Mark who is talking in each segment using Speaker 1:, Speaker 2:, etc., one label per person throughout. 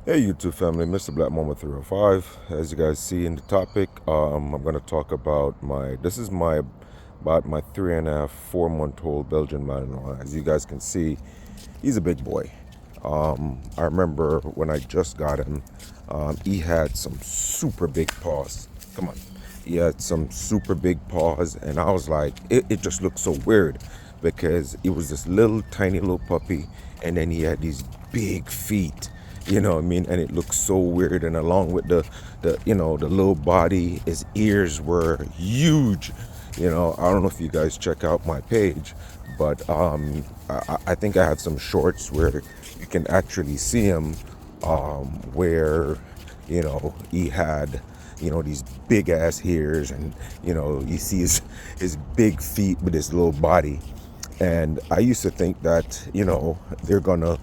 Speaker 1: Hey YouTube family, Mr. Black Mama 305. As you guys see in the topic, I'm going to talk about about my 3.5, 4 month old Belgian Malinois. As you guys can see, he's a big boy. I remember when I just got him, he had some super big paws. Come on. He had some super big paws, and I was like, it just looked so weird because he was this little tiny little puppy, and then he had these big feet. You know what I mean? And it looked so weird. And along with the little body, his ears were huge. I don't know if you guys check out my page, but I think I have some shorts where you can actually see him, where he had these big ass ears, and you see his big feet with his little body. And I used to think that they're gonna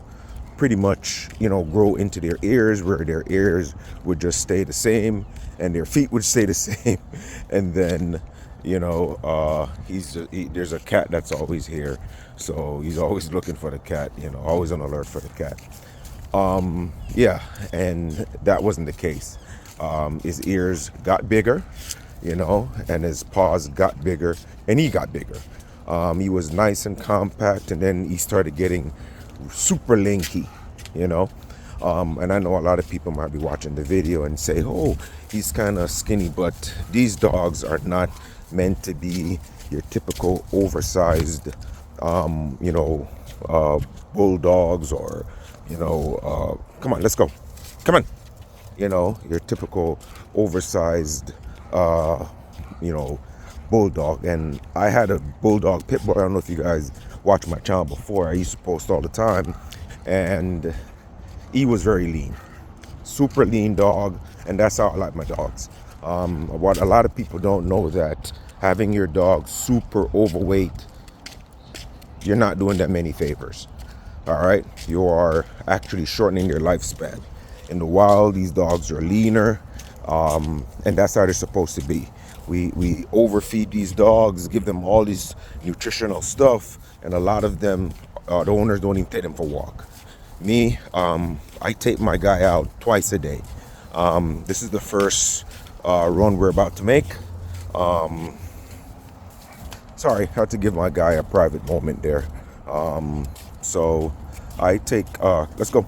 Speaker 1: pretty much grow into their ears, where their ears would just stay the same and their feet would stay the same. And then there's a cat that's always here, so he's always looking for the cat, always on alert for the cat. Yeah, and that wasn't the case. His ears got bigger, and his paws got bigger, and he got bigger. He was nice and compact, and then he started getting super lanky, you know. And I know a lot of people might be watching the video and say, "Oh, he's kind of skinny," but these dogs are not meant to be your typical oversized, bulldogs, or come on, let's go, come on, your typical oversized, you know, bulldog. And I had a bulldog pit bull. I don't know if you guys watched my channel before. I used to post all the time, and he was very lean, super lean dog, and that's how I like my dogs. What a lot of people don't know, that having your dog super overweight, you're not doing them many favors. All right, you are actually shortening their lifespan. In the wild, these dogs are leaner, and that's how they're supposed to be. We overfeed these dogs, give them all this nutritional stuff, and a lot of them, the owners don't even take them for a walk. Me, I take my guy out twice a day. This is the first run we're about to make. Sorry, I had to give my guy a private moment there. So I take, let's go.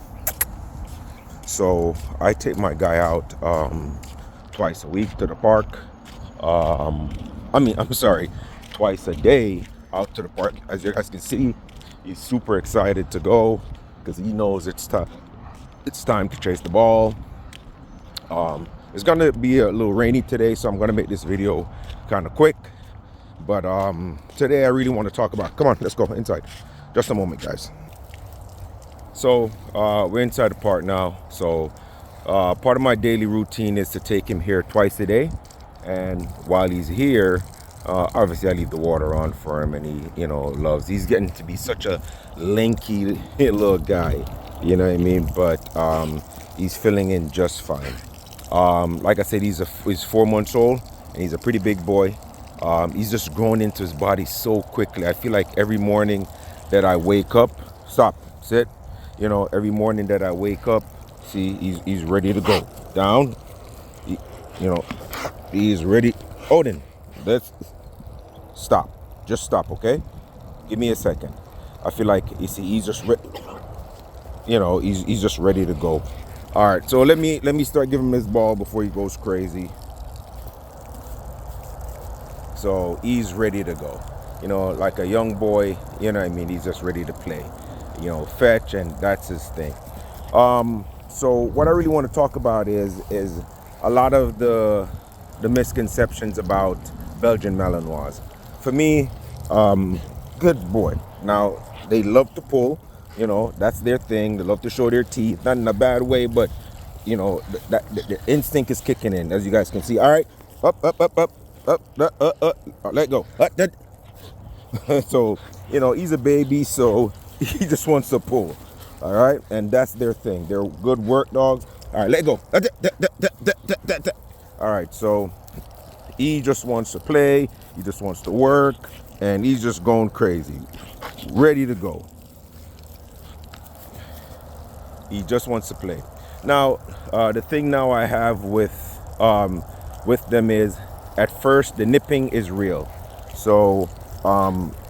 Speaker 1: So I take my guy out twice a week to the park. I'm sorry, twice a day out to the park. As you guys can see, he's super excited to go because he knows it's time. It's time to chase the ball. It's gonna be a little rainy today, so I'm gonna make this video kind of quick. But today I really want to talk about. Come on, let's go inside. Just a moment, guys. So we're inside the park now. So part of my daily routine is to take him here twice a day, and while he's here, obviously I leave the water on for him, and he loves. He's getting to be such a lanky little guy, you know what I mean? But he's filling in just fine. Like I said, he's 4 months old, and he's a pretty big boy. He's just grown into his body so quickly. I feel like every morning that I wake up, stop, sit. Every morning that I wake up, see, he's ready to go down. He, he's ready. Odin, let's stop. Just stop, okay? Give me a second. I feel like he's just he's just ready to go. All right, so let me start giving him his ball before he goes crazy. So he's ready to go. Like a young boy, he's just ready to play. Fetch, and that's his thing. So what I really want to talk about is a lot of the misconceptions about Belgian Malinois. For me, good boy. Now, they love to pull, that's their thing. They love to show their teeth, not in a bad way, but the instinct is kicking in, as you guys can see. All right, up, let go. So he's a baby, so he just wants to pull. All right, and that's their thing. They're good work dogs. All right, let go. All right, so he just wants to play. He just wants to work, and he's just going crazy, ready to go. He just wants to play. Now, the thing now I have with them is, at first the nipping is real. So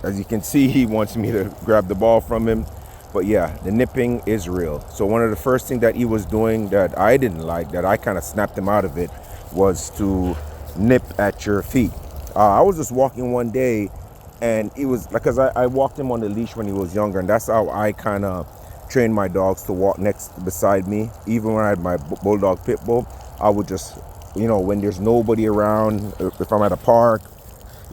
Speaker 1: as you can see, he wants me to grab the ball from him. But yeah, the nipping is real. So one of the first things that he was doing that I didn't like, that I kind of snapped him out of it, was to nip at your feet. I was just walking one day, and he was like, because I walked him on the leash when he was younger, and that's how I kind of trained my dogs to walk next beside me. Even when I had my bulldog pit bull, I would just, when there's nobody around, if I'm at a park,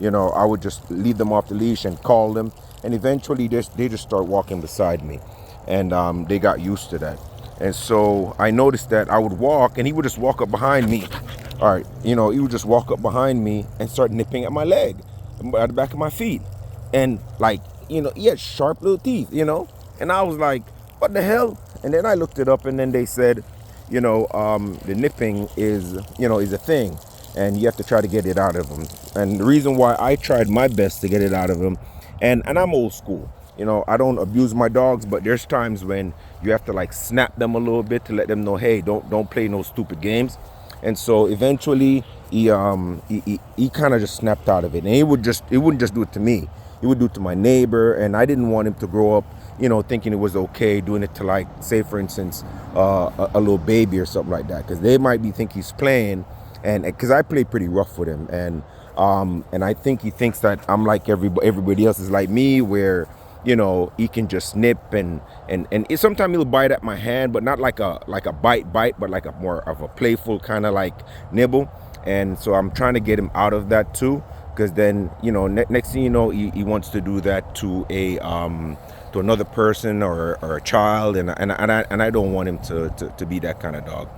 Speaker 1: I would just lead them off the leash and call them, and eventually they just start walking beside me, and they got used to that. And so I noticed that I would walk, and he would just walk up behind me. All right, he would just walk up behind me and start nipping at my leg, at the back of my feet, and like, he had sharp little teeth, and I was like, what the hell? And then I looked it up, and then they said, the nipping is a thing, and you have to try to get it out of them. And the reason why I tried my best to get it out of them, and I'm old school, I don't abuse my dogs, but there's times when you have to like snap them a little bit to let them know, hey, don't play no stupid games. And so eventually he kind of just snapped out of it, and he wouldn't just do it to me. He would do it to my neighbor, and I didn't want him to grow up, thinking it was okay doing it to, like, say for instance, a little baby or something like that, because they might think he's playing, and because I play pretty rough with him, and I think he thinks that I'm like everybody else is like me, where he can just snip, and sometimes he'll bite at my hand, but not like a bite, but like a more of a playful kind of like nibble. And so I'm trying to get him out of that too, because then next thing you know, he wants to do that to to another person or a child, and I don't want him to be that kind of dog.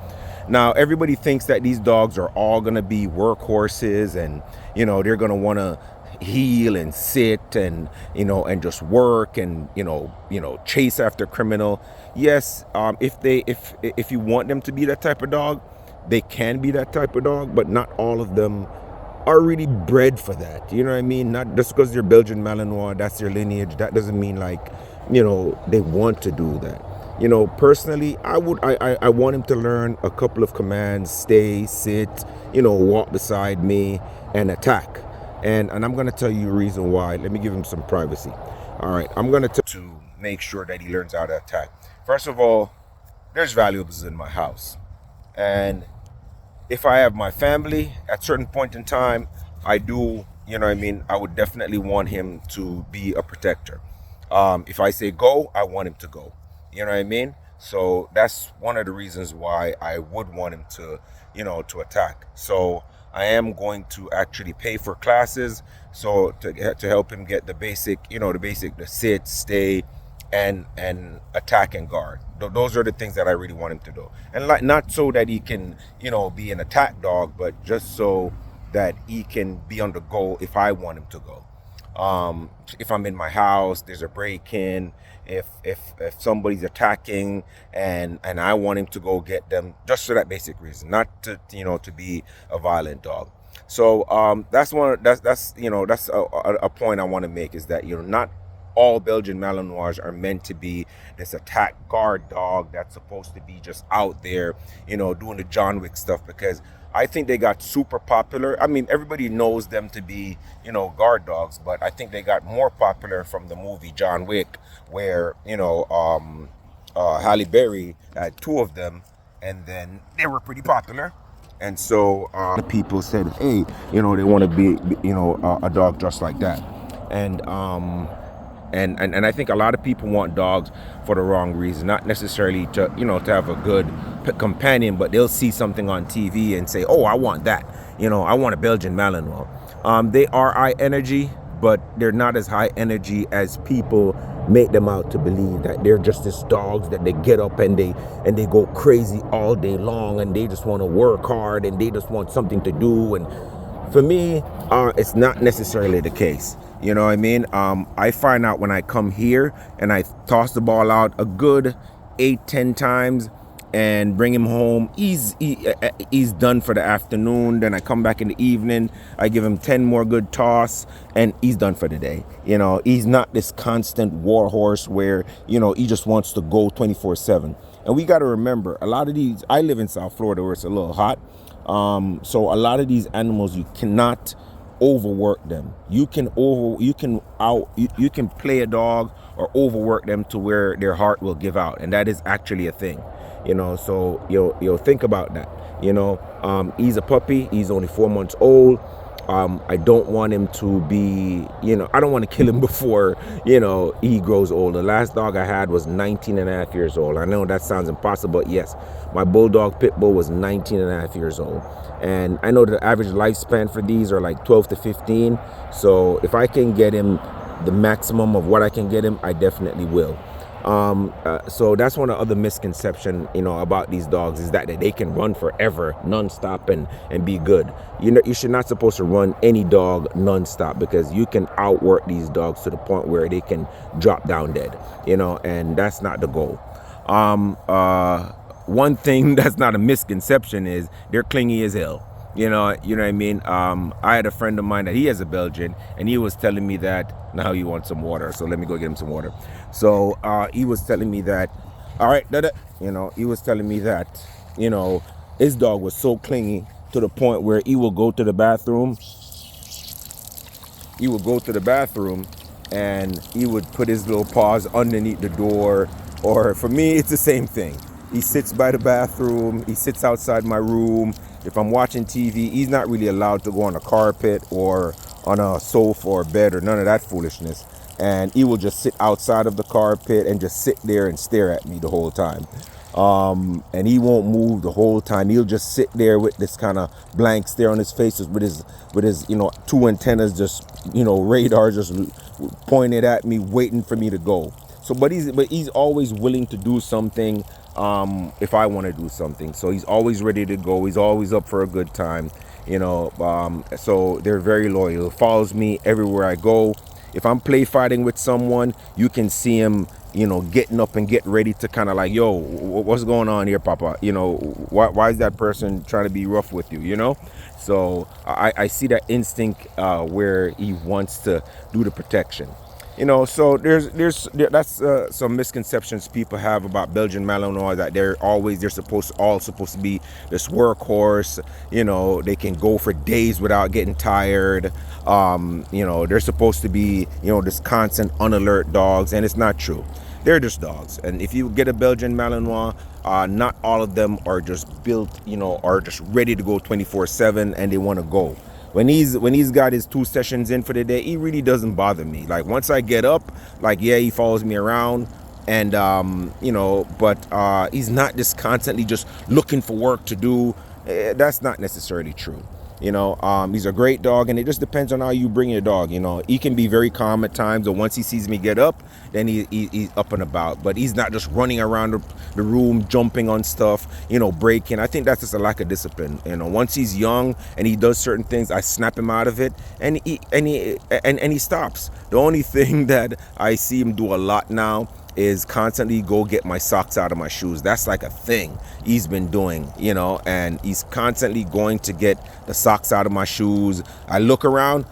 Speaker 1: Now everybody thinks that these dogs are all gonna be workhorses, and they're gonna want to heel and sit, and and just work, and chase after criminal. Yes, if you want them to be that type of dog, they can be that type of dog, but not all of them are really bred for that. You know what I mean? Not just because they're Belgian Malinois, that's their lineage, that doesn't mean like they want to do that. Personally, I want him to learn a couple of commands: stay, sit, walk beside me, and attack. And I'm going to tell you a reason why. Let me give him some privacy. All right, I'm going to make sure that he learns how to attack. First of all, there's valuables in my house, and if I have my family at a certain point in time, I do, I would definitely want him to be a protector. If I say go, I want him to go. You know what I mean? So that's one of the reasons why I would want him to, to attack. So I am going to actually pay for classes, so to help him get the basic, the sit, stay, and attack and guard. Those are the things that I really want him to do. And like, not so that he can, be an attack dog, but just so that he can be on the go if I want him to go. If I'm in my house, there's a break-in, if somebody's attacking, and I want him to go get them, just for that basic reason, not to to be a violent dog. So that's a point I want to make, is that not all Belgian Malinois are meant to be this attack guard dog that's supposed to be just out there, doing the John Wick stuff, because I think they got super popular. I mean, everybody knows them to be, guard dogs, but I think they got more popular from the movie John Wick, where, Halle Berry had two of them, and then they were pretty popular. And so the people said, hey, they want to be, a dog just like that. And I think a lot of people want dogs for the wrong reason, not necessarily to to have a good companion, but they'll see something on TV and say, oh, I want that. I want a Belgian Malinois. They are high energy, but they're not as high energy as people make them out to believe, that they're just these dogs that they get up and they go crazy all day long, and they just want to work hard, and they just want something to do. And for me, it's not necessarily the case. You know what I mean? I find out when I come here and I toss the ball out a good 8-10 times and bring him home, he's done for the afternoon. Then I come back in the evening, I give him 10 more good toss, and he's done for the day. He's not this constant war horse where he just wants to go 24/7.
Speaker 2: And we got to remember, a lot of these, I live in South Florida where it's a little hot. So a lot of these animals, you cannot overwork them. You can play a dog or overwork them to where their heart will give out, and that is actually a thing, you know. So you'll think about that, you know. He's a puppy, he's only 4 months old. I don't want him to be, you know, I don't want to kill him before, you know, he grows old. The last dog I had was 19 and a half years old. I know that sounds impossible, but yes, my bulldog pit bull was 19 and a half years old. And I know the average lifespan for these are like 12 to 15. So if I can get him the maximum of what I can get him, I definitely will. So that's one of the other misconception, you know, about these dogs, is that they can run forever non-stop and be good. You know, you should not supposed to run any dog non-stop, because you can outwork these dogs to the point where they can drop down dead, you know, and that's not the goal. One thing that's not a misconception is they're clingy as hell. You know what I mean? I had a friend of mine that he has a Belgian, and he was telling me that now he wants some water. So let me go get him some water. So he was telling me that, all right, you know, he was telling me that, you know, his dog was so clingy to the point where he will go to the bathroom. He would go to the bathroom and he would put his little paws underneath the door. Or for me, it's the same thing. He sits by the bathroom. He sits outside my room. If I'm watching TV, he's not really allowed to go on a carpet or on a sofa or bed or none of that foolishness. And he will just sit outside of the carpet and just sit there and stare at me the whole time. And he won't move the whole time. He'll just sit there with this kind of blank stare on his face, with his you know, 2 antennas, just, you know, radar just pointed at me, waiting for me to go. So but he's always willing to do something if I want to do something. So he's always ready to go. He's always up for a good time, you know. So they're very loyal. Follows me everywhere I go. If I'm play fighting with someone, you can see him, you know, getting up and get ready to kind of like, yo, what's going on here, Papa? You know, why is that person trying to be rough with you, you know? So I see that instinct where he wants to do the protection. You know, so that's some misconceptions people have about Belgian Malinois, that they're supposed to be this workhorse. You know, they can go for days without getting tired. You know, they're supposed to be, you know, this constant unalert dogs, and it's not true. They're just dogs. And if you get a Belgian Malinois, not all of them are just built, you know, are just ready to go 24/7 and they want to go. When he's got his 2 sessions in for the day, he really doesn't bother me. Like once I get up, like, yeah, he follows me around, and you know, but he's not just constantly just looking for work to do. That's not necessarily true. You know, he's a great dog, and it just depends on how you bring your dog. You know, he can be very calm at times, or once he sees me get up, then he's up and about. But he's not just running around the room, jumping on stuff, you know, breaking. I think that's just a lack of discipline. You know, once he's young and he does certain things, I snap him out of it, and he stops. The only thing that I see him do a lot now is constantly go get my socks out of my shoes. That's like a thing he's been doing, you know, and he's constantly going to get the socks out of my shoes. I look around,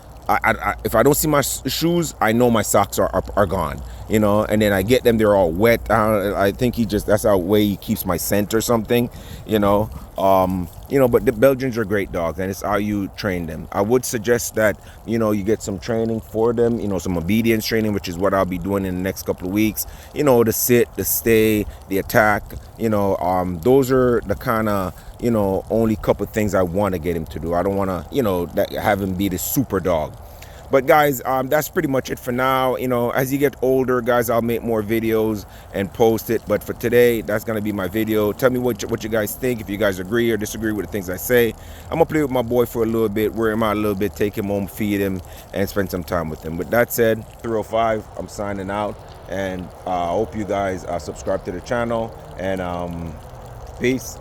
Speaker 2: if I don't see my shoes, I know my socks are gone, you know, and then I get them, they're all wet. I think that's how way he keeps my scent or something, you know. But the Belgians are great dogs, and it's how you train them. I would suggest that, you know, you get some training for them, you know, some obedience training, which is what I'll be doing in the next couple of weeks. You know, the sit, the stay, the attack, you know, those are the kind of, you know, only couple of things I want to get him to do. I don't want to, you know, have him be the super dog. But guys, that's pretty much it for now. You know, as you get older, guys, I'll make more videos and post it. But for today, that's going to be my video. Tell me what you guys think, if you guys agree or disagree with the things I say. I'm going to play with my boy for a little bit, wear him out a little bit, take him home, feed him, and spend some time with him. With that said, 305, I'm signing out. And I hope you guys subscribe to the channel. And peace.